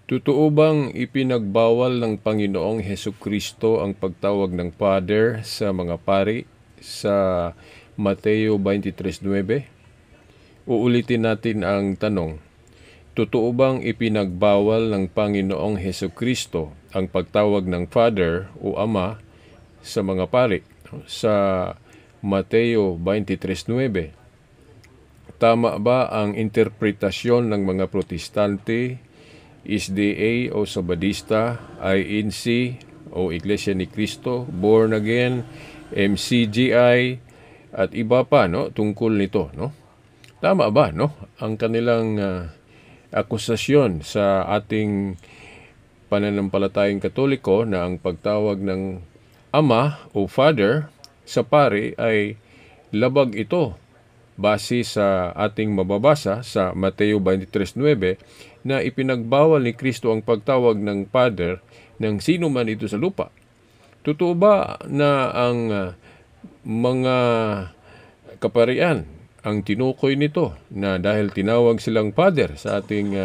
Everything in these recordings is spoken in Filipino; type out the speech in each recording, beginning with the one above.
Totoo bang ipinagbawal ng Panginoong Hesukristo ang pagtawag ng Father sa mga pari sa Mateo 23:9? Uulitin natin ang tanong. Totoo bang ipinagbawal ng Panginoong Hesukristo ang pagtawag ng Father o Ama sa mga pari sa Mateo 23:9? Tama ba ang interpretasyon ng mga Protestante, SDA o Sabadista, INC o Iglesia ni Cristo, Born Again, MCGI at iba pa tungkol nito, Tama ba ang kanilang akusasyon sa ating pananampalatayang Katoliko na ang pagtawag ng Ama o Father sa pari ay labag ito base sa ating mababasa sa Mateo 23:9 na ipinagbawal ni Kristo ang pagtawag ng Father ng sino man ito sa lupa. Totoo ba na ang mga kaparian ang tinukoy nito na dahil tinawag silang Father sa ating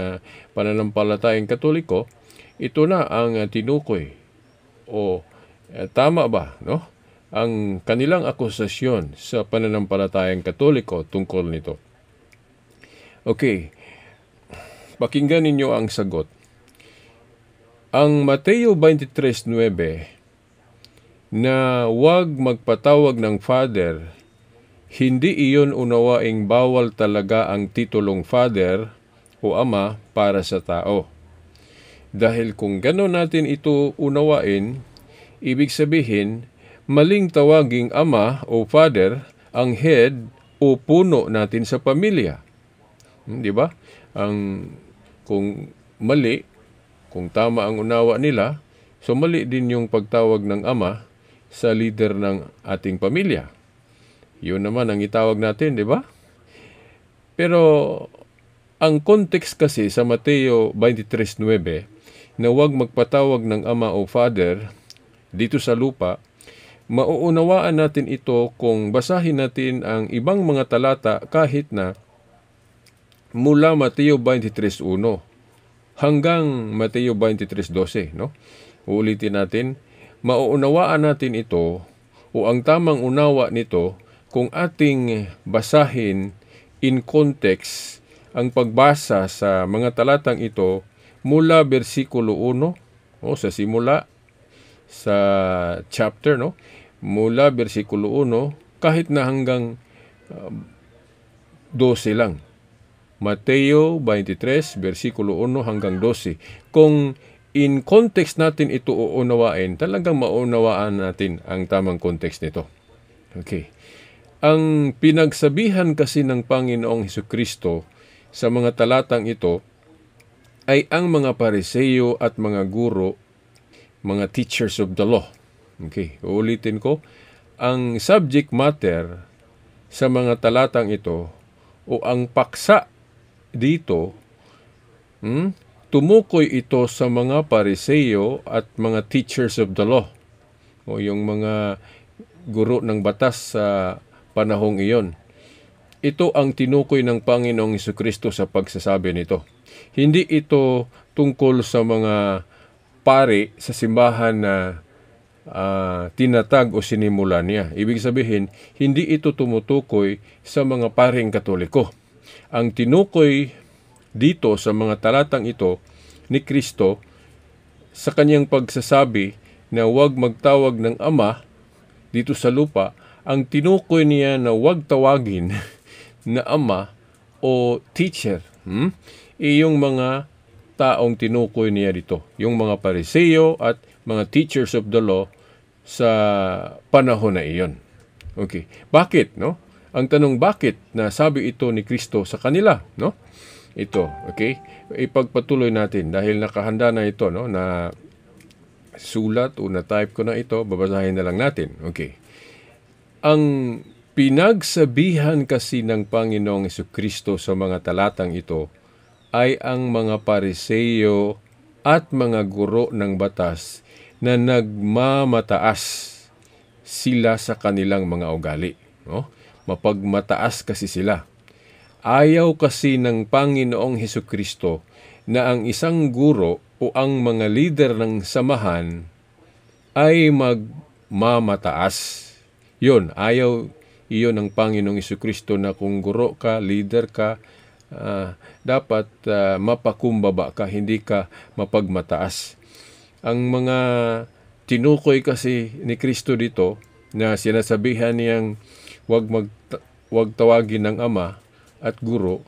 pananampalatayang Katoliko, ito na ang tinukoy o tama ba ang kanilang akusasyon sa pananampalatayang Katoliko tungkol nito? Okay, pakinggan ninyo ang sagot. Ang Mateo 23:9 na huwag magpatawag ng Father, hindi iyon unawaing bawal talaga ang titulong Father o Ama para sa tao. Dahil kung gano'n natin ito unawain, ibig sabihin, maling tawaging Ama o Father ang head o puno natin sa pamilya. Di ba? Kung mali, kung tama ang unawa nila, so mali din yung pagtawag ng Ama sa leader ng ating pamilya. Yun naman ang itawag natin, di ba? Pero ang context kasi sa Mateo 23:9 na huwag magpatawag ng Ama o Father dito sa lupa, mauunawaan natin ito kung basahin natin ang ibang mga talata kahit na mula Mateo 23:1 hanggang Mateo 23:12. Uulitin natin, mauunawaan natin ito o ang tamang unawa nito kung ating basahin in context ang pagbasa sa mga talatang ito mula versikulo 1 sa simula sa chapter, mula versikulo 1 kahit na hanggang 12 lang. Mateo 23, versikulo 1 hanggang 12. Kung in context natin ito uunawain, talagang maunawaan natin ang tamang context nito. Okay. Ang pinagsabihan kasi ng Panginoong Hesukristo sa mga talatang ito ay ang mga Pariseo at mga guro, mga teachers of the law. Okay, uulitin ko. Ang subject matter sa mga talatang ito o ang paksa dito, tumukoy ito sa mga Pariseo at mga teachers of the law o yung mga guro ng batas sa panahong iyon. Ito ang tinukoy ng Panginoong Hesukristo sa pagsasabi nito. Hindi ito tungkol sa mga pari sa simbahan na tinatag o sinimulan niya. Ibig sabihin, hindi ito tumutukoy sa mga paring Katoliko. Ang tinukoy dito sa mga talatang ito ni Kristo sa kanyang pagsasabi na huwag magtawag ng Ama dito sa lupa, ang tinukoy niya na huwag tawagin na Ama o teacher. Iyong mga taong tinukoy niya dito, yung mga Pariseo at mga teachers of the law sa panahon na iyon. Okay. Bakit, Ang tanong bakit na sabi ito ni Kristo sa kanila, Ito, okay? Ipagpatuloy natin dahil nakahanda na ito, na sulat o na-type ko na ito, babasahin na lang natin. Okay. Ang pinagsabihan kasi ng Panginoong Hesukristo sa mga talatang ito ay ang mga Pariseo at mga guro ng batas na nagmamataas sila sa kanilang mga ugali. Mapagmataas kasi sila. Ayaw kasi ng Panginoong Hesukristo na ang isang guro o ang mga leader ng samahan ay magmamataas. Yun, ayaw iyon ng Panginoong Jesucristo na kung guro ka, leader ka, dapat mapakumbaba ka, hindi ka mapagmataas. Ang mga tinukoy kasi ni Kristo dito na sinasabihan niyang wag tawagin ng ama at guro,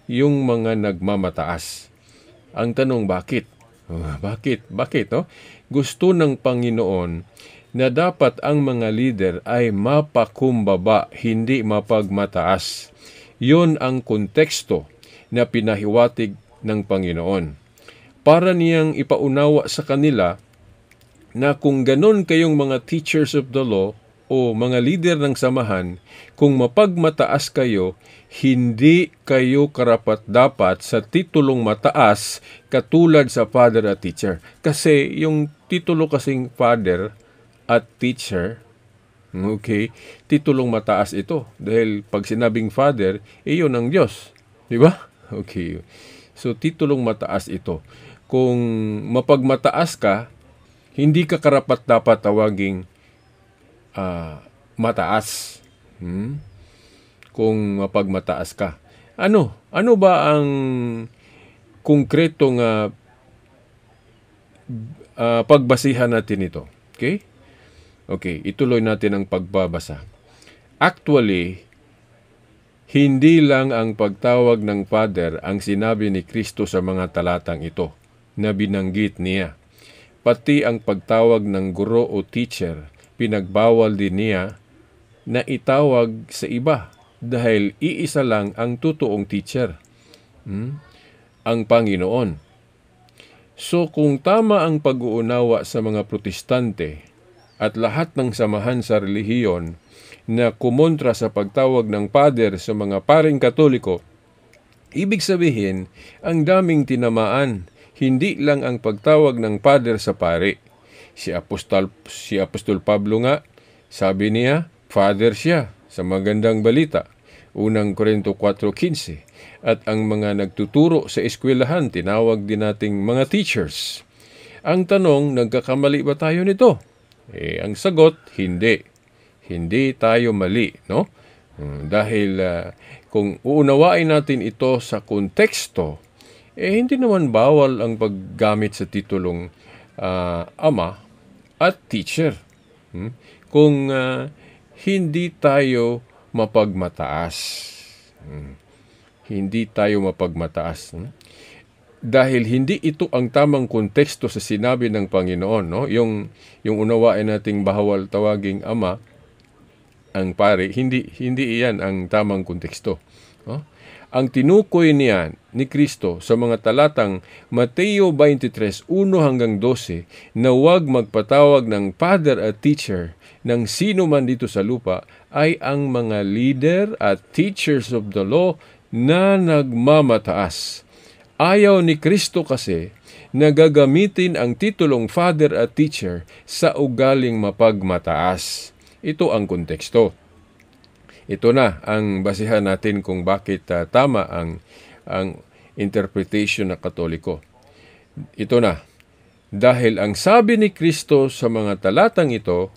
yung mga nagmamataas. Ang tanong, bakit? Bakit? No? Gusto ng Panginoon na dapat ang mga leader ay mapakumbaba, hindi mapagmataas. Yun ang konteksto na pinahiwatig ng Panginoon. Para niyang ipaunawa sa kanila na kung ganon kayong mga teachers of the law o mga leader ng samahan, kung mapagmataas kayo, hindi kayo karapat-dapat sa titulong mataas katulad sa father at teacher. Kasi yung titulo kasing father at teacher, okay, titulong mataas ito. Dahil pag sinabing father, iyon ang Diyos. Di ba? Okay. So, titulong mataas ito. Kung mapagmataas ka, hindi ka karapat-dapat tawaging mataas. Kung mapagmataas ka. Ano ba ang konkretong pagbasihan natin ito? Okay, ituloy natin ang pagbabasa. Actually, hindi lang ang pagtawag ng Father ang sinabi ni Kristo sa mga talatang ito na binanggit niya. Pati ang pagtawag ng guro o teacher, pinagbawal din niya na itawag sa iba dahil iisa lang ang totoong teacher, ang Panginoon. So kung tama ang pag-uunawa sa mga protestante at lahat ng samahan sa relihiyon na kumontra sa pagtawag ng Father sa mga paring Katoliko, ibig sabihin, ang daming tinamaan, hindi lang ang pagtawag ng Father sa pari. Si Apostol Pablo nga, sabi niya, Father siya sa magandang balita. Unang Korinto 4:15. At ang mga nagtuturo sa eskwelahan, tinawag din nating mga teachers. Ang tanong, nagkakamali ba tayo nito? Ang sagot, hindi. Hindi tayo mali, no? Dahil kung uunawain natin ito sa konteksto, hindi naman bawal ang paggamit sa titulong ama at teacher. Kung hindi tayo mapagmataas. Hindi tayo mapagmataas. Dahil hindi ito ang tamang konteksto sa sinabi ng Panginoon, no? Yung unawain nating bawal tawaging ama ang pari, hindi iyan ang tamang konteksto, no? Ang tinukoy niyan ni Kristo sa mga talatang Mateo 23:1 hanggang 12 na huwag magpatawag ng father at teacher ng sino man dito sa lupa ay ang mga leader at teachers of the law na nagmamataas. Ayaw ni Kristo kasi na gagamitin ang titulong father at teacher sa ugaling mapagmataas. Ito ang konteksto. Ito na ang basihan natin kung bakit tama ang interpretation ng Katoliko. Ito na. Dahil ang sabi ni Kristo sa mga talatang ito,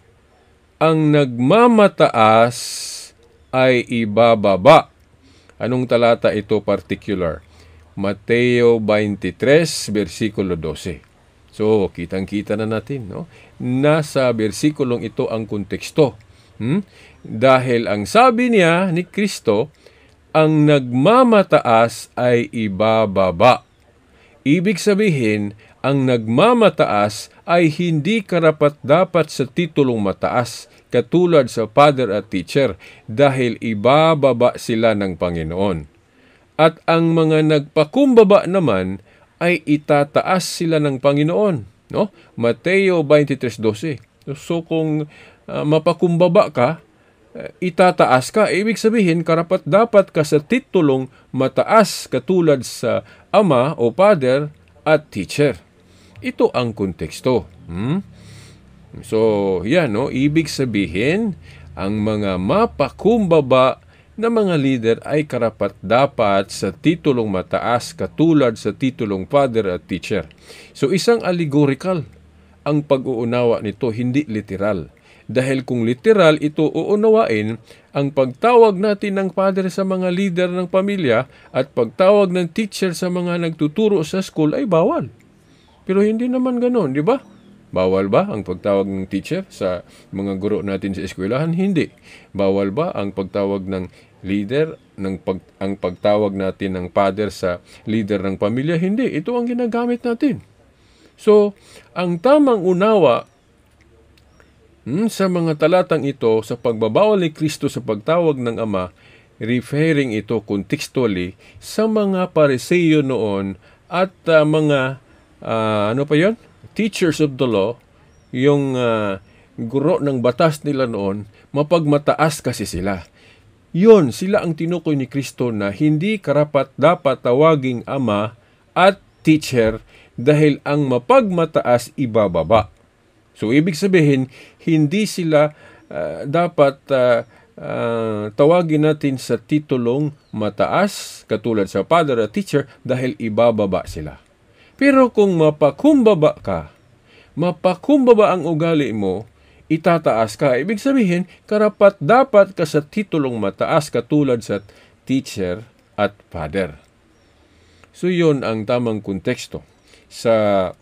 ang nagmamataas ay ibababa. Anong talata ito particular? Mateo 23, versikulo 12. So, kitang-kita na natin, no? Nasa versikulong ito ang konteksto. Dahil ang sabi niya ni Kristo, ang nagmamataas ay ibababa. Ibig sabihin, ang nagmamataas ay hindi karapat-dapat sa titulong mataas, katulad sa father at teacher, dahil ibababa sila ng Panginoon. At ang mga nagpakumbaba naman ay itataas sila ng Panginoon, no? Mateo 23:12. So kung mapakumbaba ka, itataas ka, ibig sabihin karapat-dapat ka sa titulong mataas katulad sa ama o father at teacher. Ito ang konteksto. So, yan, no? Ibig sabihin, ang mga mapakumbaba na mga leader ay karapat-dapat sa titulong mataas katulad sa titulong father at teacher. So isang allegorical ang pag-uunawa nito, hindi literal. Dahil kung literal ito uunawain, ang pagtawag natin ng father sa mga leader ng pamilya at pagtawag ng teacher sa mga nagtuturo sa school ay bawal. Pero hindi naman ganoon, di ba? Bawal ba ang pagtawag ng teacher sa mga guro natin sa eskwelahan? Hindi. Bawal ba ang pagtawag ng leader, ang pagtawag natin ng father sa leader ng pamilya? Hindi. Ito ang ginagamit natin. So, ang tamang unawa sa mga talatang ito sa pagbabawal ni Kristo sa pagtawag ng Ama, referring ito contextually sa mga Pariseo noon at mga teachers of the law, yung guro ng batas nila noon, mapagmataas kasi sila. Yun, sila ang tinukoy ni Kristo na hindi karapat dapat tawaging Ama at teacher dahil ang mapagmataas ibababa. So, ibig sabihin, hindi sila dapat tawagin natin sa titulong mataas, katulad sa father at teacher, dahil ibababa sila. Pero kung mapakumbaba ang ugali mo, itataas ka. Ibig sabihin, karapat dapat ka sa titulong mataas, katulad sa teacher at father. So, yun ang tamang konteksto sa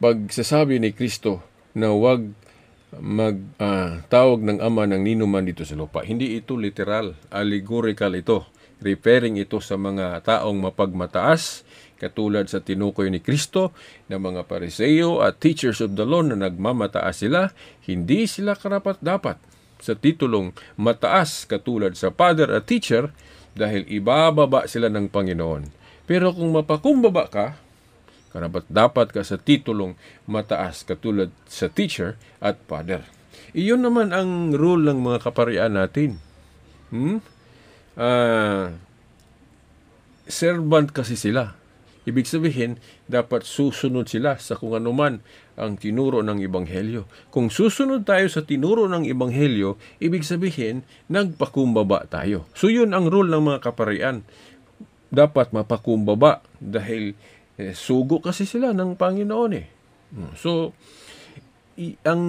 pagsasabi ni Kristo na huwag magtawag ng Ama ng ninuman dito sa lupa. Hindi ito literal, allegorical ito. Referring ito sa mga taong mapagmataas, katulad sa tinukoy ni Kristo na mga Pariseo at teachers of the law na nagmamataas sila. Hindi sila karapat-dapat sa titulong mataas katulad sa father at teacher dahil ibababa sila ng Panginoon. Pero kung mapakumbaba ka, karapat-dapat ka sa titulong mataas katulad sa teacher at father. Iyon naman ang rule ng mga kaparian natin. Servant kasi sila. Ibig sabihin, dapat susunod sila sa kung anuman ang tinuro ng Ebanghelyo. Kung susunod tayo sa tinuro ng Ebanghelyo, ibig sabihin, nagpakumbaba tayo. So yun ang rule ng mga kaparian. Dapat mapakumbaba dahil sugo kasi sila ng Panginoon . So, ang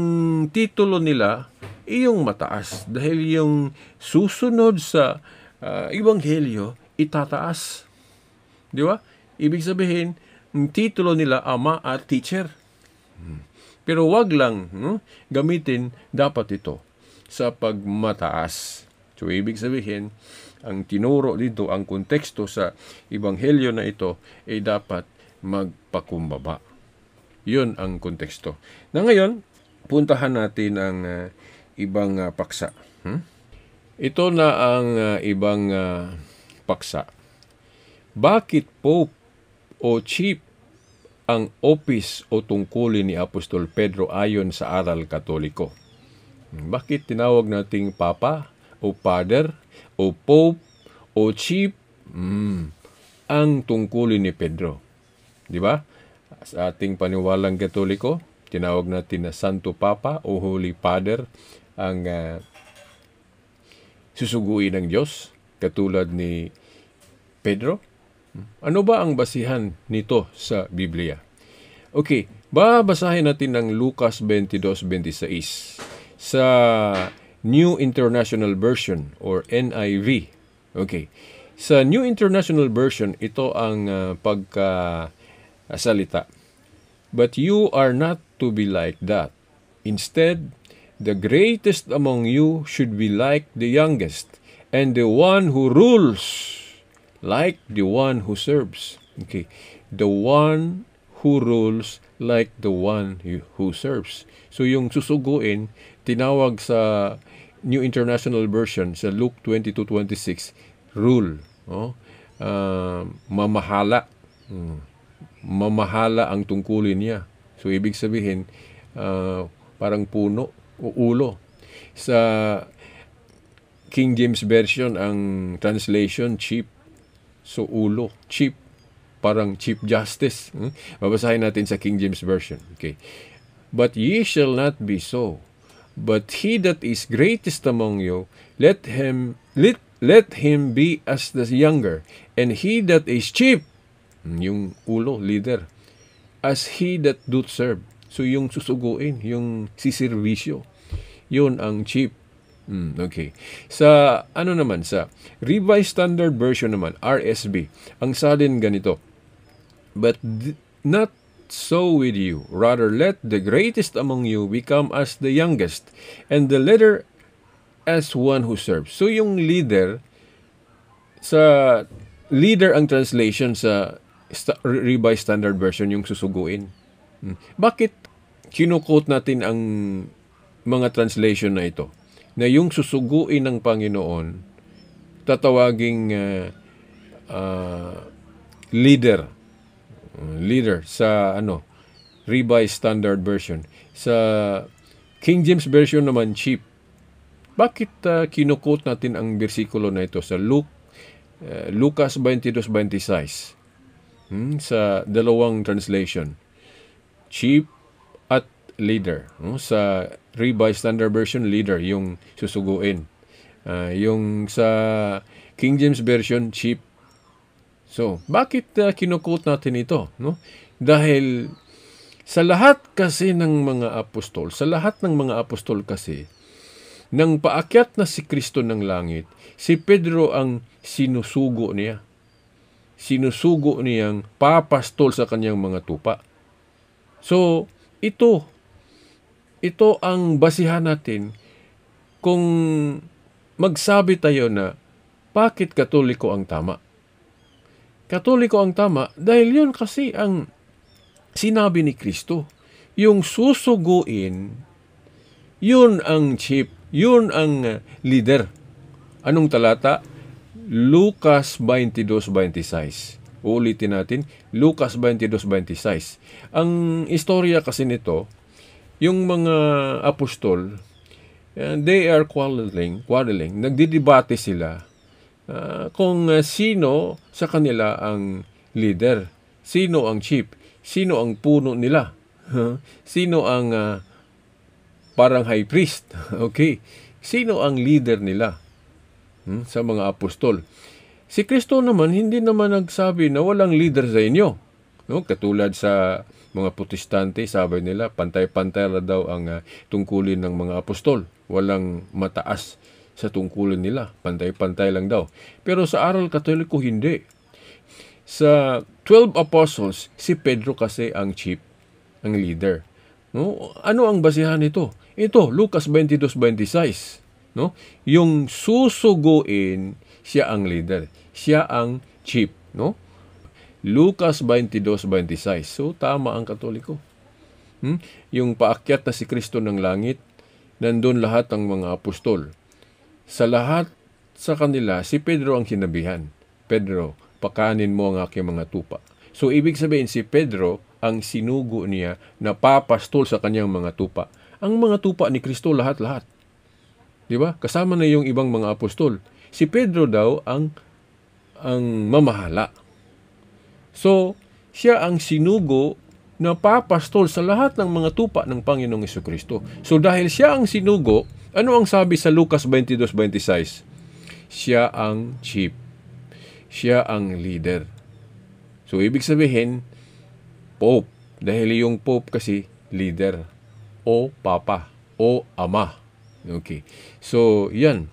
titulo nila iyong mataas dahil yung susunod sa Ebanghelyo itataas. Di ba? Ibig sabihin, ang titulo nila Ama at Teacher. Pero wag lang gamitin dapat ito sa pagmataas. So, ibig sabihin, ang tinuro dito, ang konteksto sa Ebanghelyo na ito ay dapat magpakumbaba. Yun ang konteksto. Na ngayon, puntahan natin ang ibang paksa. Ito na ang ibang paksa. Bakit Pope o Chief ang office o tungkulin ni Apostol Pedro ayon sa aral Katoliko? Bakit tinawag nating Papa o Father o Pope o Chief ang tungkulin ni Pedro? Di ba? Sa ating paniwalang Katoliko, tinawag natin na Santo Papa o Holy Father ang susuguin ng Diyos, katulad ni Pedro. Ano ba ang basihan nito sa Biblia? Okay, babasahin natin ng Lucas 22:26 sa New International Version or NIV. Okay. Sa New International Version, ito ang pagkasalita. But you are not to be like that. Instead, the greatest among you should be like the youngest, and the one who rules like the one who serves. Okay. The one who rules like the one who serves. So yung susuguin, tinawag sa New International Version sa Luke 22:26, rule. Mamahala. Mamahala ang tungkulin niya. So ibig sabihin, parang puno o ulo. Sa King James Version, ang translation, chief. So ulo, chief. Parang Chief Justice. Babasahin natin sa King James Version. Okay. But ye shall not be so. But he that is greatest among you, let him be as the younger, and he that is chief, yung ulo, leader, as he that doth serve. So yung susuguin, yung siservisyo, yun ang chief. Okay. Sa sa Revised Standard Version naman, RSV, ang salin ganito, but not so with you. Rather, let the greatest among you become as the youngest, and the leader as one who serves. So yung leader, sa leader ang translation sa Revised Standard Version, yung susuguin. Bakit kinukote natin ang mga translation na ito? Na yung susuguin ng Panginoon, tatawaging leader sa Revised Standard Version. Sa King James Version naman, chief. Bakit kinukote natin ang bersikulo na ito sa Lucas 22:26? Sa dalawang translation, chief at leader. Sa Revised Standard Version, leader yung susuguin. Yung sa King James Version, chief. So, bakit kinukote natin ito? No? Dahil sa lahat kasi ng mga apostol, kasi, nang paakyat na si Kristo ng langit, si Pedro ang sinusugo niya. Sinusugo niyang papastol sa kanyang mga tupa. So, ito ang basihan natin kung magsabi tayo na bakit Katoliko ang tama. Katoliko ang tama dahil yun kasi ang sinabi ni Kristo. Yung susuguin, yun ang chief, yun ang leader. Anong talata? Lucas 22:26. Uulitin natin, Lucas 22:26. Ang istorya kasi nito, yung mga apostol, they are quarreling, nagdidebate sila kung sino sa kanila ang leader, sino ang chief, sino ang puno nila, sino ang parang high priest, okay, sino ang leader nila sa mga apostol. Si Kristo naman, hindi naman nagsabi na walang leader sa inyo. No? Katulad sa mga protestante, sabi nila, pantay-pantay na daw ang tungkulin ng mga apostol. Walang mataas sa tungkulin nila. Pantay-pantay lang daw. Pero sa aral Katoliko, hindi. Sa 12 apostles, si Pedro kasi ang chief, ang leader. No? Ano ang basihan nito? Ito, Lucas 22:26. No? Yung susuguin, siya ang leader. Siya ang chief. No? Lucas 22:26. So, tama ang Katoliko. Yung paakyat na si Kristo ng langit, nandun lahat ang mga apostol. Sa lahat sa kanila, si Pedro ang sinabihan. Pedro, pakanin mo ang aking mga tupa. So, ibig sabihin, si Pedro ang sinugo niya na papastol sa kanyang mga tupa. Ang mga tupa ni Kristo, lahat-lahat. Diba? Kasama na yung ibang mga apostol. Si Pedro daw ang mamahala. So, siya ang sinugo na papastol sa lahat ng mga tupa ng Panginoong Jesucristo. So, dahil siya ang sinugo, ano ang sabi sa Lucas 22:26? Siya ang chief. Siya ang leader. So, ibig sabihin, Pope. Dahil yung Pope kasi, leader. O Papa. O Ama. Okay. So, yan.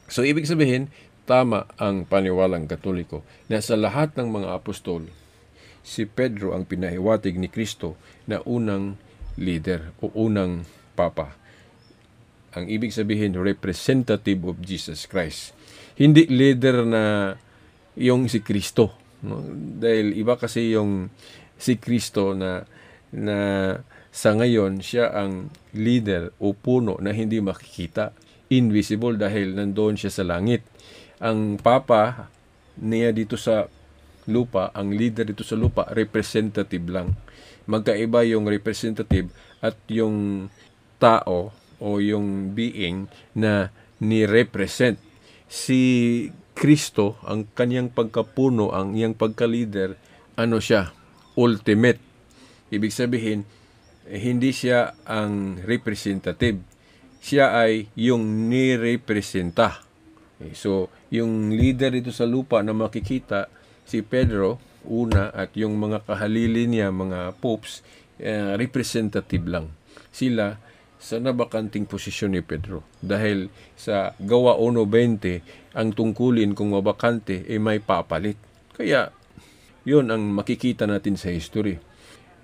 So, ibig sabihin, tama ang paniwalang Katoliko na sa lahat ng mga apostol, si Pedro ang pinahiwatig ni Kristo na unang leader o unang Papa. Ang ibig sabihin, representative of Jesus Christ. Hindi leader na yung si Kristo. No? Dahil iba kasi yung si Kristo na sa ngayon, siya ang leader o puno na hindi makikita. Invisible dahil nandoon siya sa langit. Ang Papa niya dito sa lupa, ang leader dito sa lupa, representative lang. Magkaiba yung representative at yung tao o yung being na ni-represent. Si Kristo, ang kanyang pagkapuno, ang iyang pagka-leader, ano siya? Ultimate. Ibig sabihin, hindi siya ang representative. siya ay yung nirepresenta. Okay, so, yung leader dito sa lupa na makikita, si Pedro, una, at yung mga kahalili niya, mga popes, representative lang. Sila sa nabakanting posisyon ni Pedro. Dahil sa Gawa 1:20, ang tungkulin kung mabakante ay may papalit. Kaya, yun ang makikita natin sa history.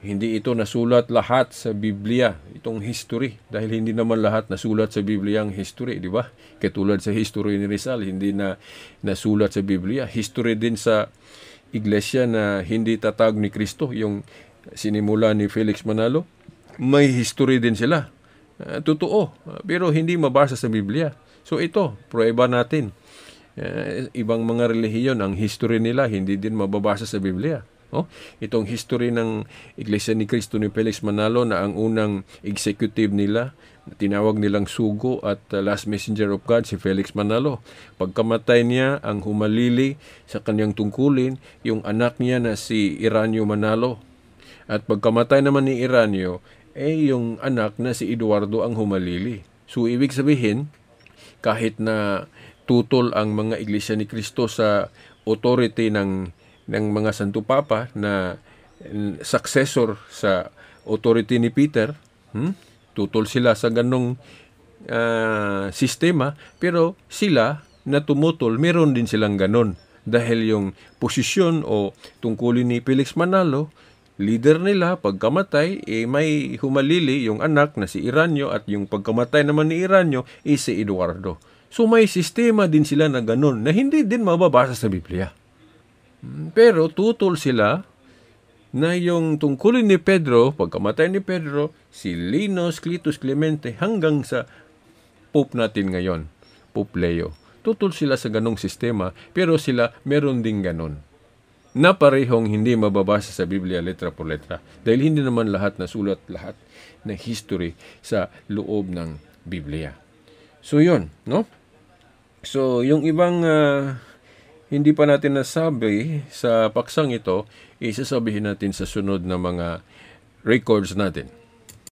Hindi ito nasulat lahat sa Biblia, itong history. Dahil hindi naman lahat nasulat sa Biblia ang history, di ba? Katulad sa history ni Rizal, hindi na nasulat sa Biblia. History din sa iglesia na hindi tatag ni Kristo, yung sinimula ni Felix Manalo. May history din sila. Totoo, pero hindi mabasa sa Biblia. So ito, prueba natin. Ibang mga relihiyon, ang history nila hindi din mababasa sa Biblia. Itong history ng Iglesia ni Cristo ni Felix Manalo na ang unang executive nila, tinawag nilang sugo at last messenger of God, si Felix Manalo. Pagkamatay niya, ang humalili sa kanyang tungkulin, yung anak niya na si Iranio Manalo. At pagkamatay naman ni Iranio, yung anak na si Eduardo ang humalili. So, ibig sabihin, kahit na tutol ang mga Iglesia ni Cristo sa authority ng mga Santo Papa na successor sa authority ni Peter, tutol sila sa ganong sistema, pero sila na tumutol, meron din silang ganon. Dahil yung posisyon o tungkulin ni Felix Manalo, leader nila, pagkamatay, may humalili yung anak na si Iranio at yung pagkamatay naman ni Iranio si Eduardo. So may sistema din sila na ganon na hindi din mababasa sa Biblia. Pero tutol sila na yung tungkulin ni Pedro, pagkamatay ni Pedro, si Linus Clitus Clemente hanggang sa Pope natin ngayon, Pope Leo. Tutol sila sa ganong sistema, pero sila meron ding ganon. Na parehong hindi mababasa sa Biblia letra por letra. Dahil hindi naman lahat nasulat lahat ng history sa loob ng Biblia. So yun, no? So yung ibang hindi pa natin nasabi sa paksang ito, isasabihin natin sa sunod na mga records natin.